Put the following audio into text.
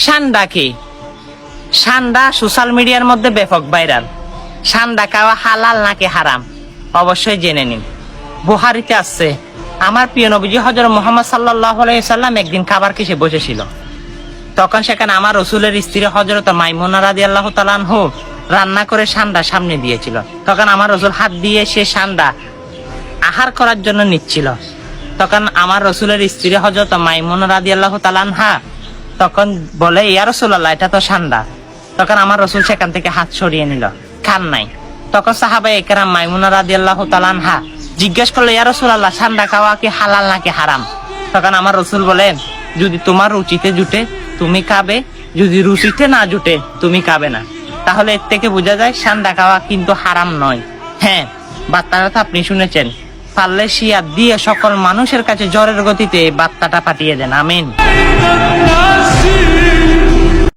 সান্ডা কি? সান্ডা সোশ্যাল মিডিয়ার মধ্যে ব্যাপক ভাইরাল। সান্ডা খাওয়া হালাল নাকি হারাম অবশ্যই জেনে নিন। বুখারীতে আছে, আমার প্রিয় নবীজি হযরত মুহাম্মদ সাল্লাল্লাহু আলাইহি সাল্লাম একদিন খাবার খেতে বসেছিল। তখন সেখানে আমার রাসূলের স্ত্রী হযরত মাইমুনা রাদিয়াল্লাহু তাআলা আনহা রান্না করে সান্ডা সামনে দিয়েছিল। তখন আমার রাসূল হাত দিয়ে সে সান্ডা আহার করার জন্য নিচ্ছিল। তখন আমার রাসূলের স্ত্রী হযরত মাইমুনা রাদিয়াল্লাহু তাআলা আনহা তখন বলে, ইয়া রাসূলুল্লাহ, এটা তো সান্ডা। তখন আমার রাসূল সেখান থেকে হাত সরিয়ে নিল, খান নাই। তখন সাহাবায়ে কেরাম মাইমুনা রাদিয়াল্লাহু তাআলা আনহা জিজ্ঞেস করলো, ইয়া রাসূলুল্লাহ, সান্ডা খাওয়া কি হালাল নাকি হারাম? তখন আমার রাসূল বলেন, যদি তোমার রুচিতে জুটে তুমি খাবে, যদি রুচিতে না জুটে তুমি খাবে না। তাহলে এর থেকে বোঝা যায় সান্ডা খাওয়া কিন্তু হারাম নয়। হ্যাঁ, বার্তাটা তো আপনি শুনেছেন। পারলে শিয়া দিয়ে সকল মানুষের কাছে জ্বরের গতিতে বার্তাটা পাঠিয়ে দেন। আমিন।